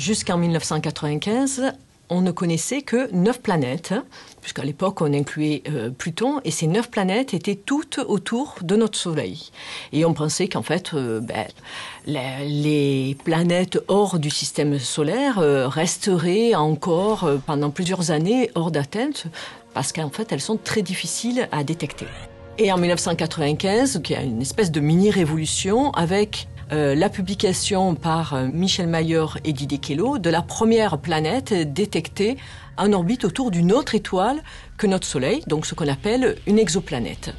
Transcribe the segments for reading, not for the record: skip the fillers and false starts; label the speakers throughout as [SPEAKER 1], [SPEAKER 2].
[SPEAKER 1] jusqu'en 1995, on ne connaissait que 9 planètes, puisqu'à l'époque, on incluait Pluton, et ces 9 planètes étaient toutes autour de notre Soleil. Et on pensait qu'en fait, les planètes hors du système solaire resteraient encore pendant plusieurs années hors d'atteinte, parce qu'en fait, elles sont très difficiles à détecter. Et en 1995, il y a une espèce de mini-révolution avec la publication par Michel Mayor et Didier Queloz de la première planète détectée en orbite autour d'une autre étoile que notre Soleil, donc ce qu'on appelle une exoplanète.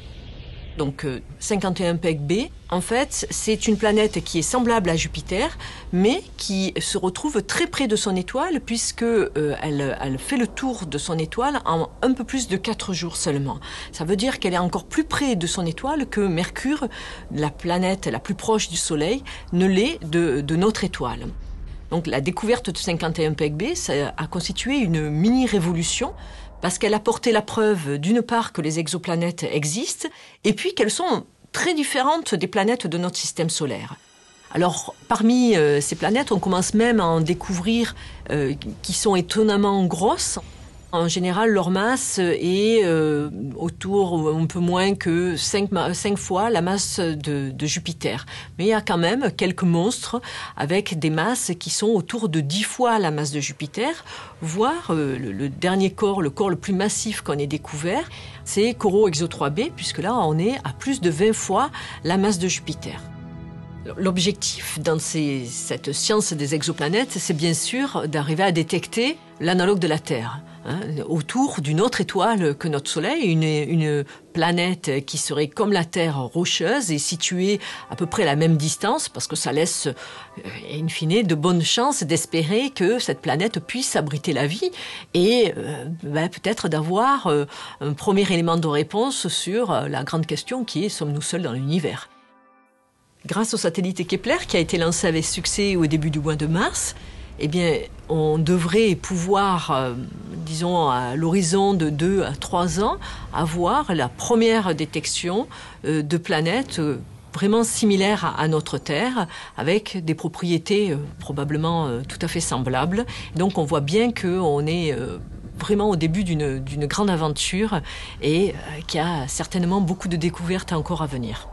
[SPEAKER 1] Donc 51 Pegg B, en fait, c'est une planète qui est semblable à Jupiter, mais qui se retrouve très près de son étoile, puisque elle fait le tour de son étoile en un peu plus de 4 jours seulement. Ça veut dire qu'elle est encore plus près de son étoile que Mercure, la planète la plus proche du Soleil, ne l'est de notre étoile. Donc la découverte de 51 Pegg B, ça a constitué une mini-révolution, parce qu'elle a porté la preuve, d'une part, que les exoplanètes existent, et puis qu'elles sont très différentes des planètes de notre système solaire. Alors, parmi ces planètes, on commence même à en découvrir qui sont étonnamment grosses. En général, leur masse est autour, un peu moins que 5 fois la masse de Jupiter. Mais il y a quand même quelques monstres avec des masses qui sont autour de 10 fois la masse de Jupiter, voire le dernier corps, le corps le plus massif qu'on ait découvert, c'est Coro Exo 3b, puisque là, on est à plus de 20 fois la masse de Jupiter. L'objectif dans cette science des exoplanètes, c'est bien sûr d'arriver à détecter l'analogue de la Terre, autour d'une autre étoile que notre Soleil, une planète qui serait comme la Terre rocheuse et située à peu près à la même distance, parce que ça laisse, in fine, de bonnes chances d'espérer que cette planète puisse abriter la vie et peut-être d'avoir un premier élément de réponse sur la grande question qui est « sommes-nous seuls dans l'univers ?» Grâce au satellite Kepler, qui a été lancé avec succès au début du mois de mars, eh bien, on devrait pouvoir, disons, à l'horizon de 2 à 3 ans, avoir la première détection de planètes vraiment similaires à notre Terre, avec des propriétés probablement tout à fait semblables. Donc, on voit bien qu'on est vraiment au début d'une grande aventure et qu'il y a certainement beaucoup de découvertes encore à venir.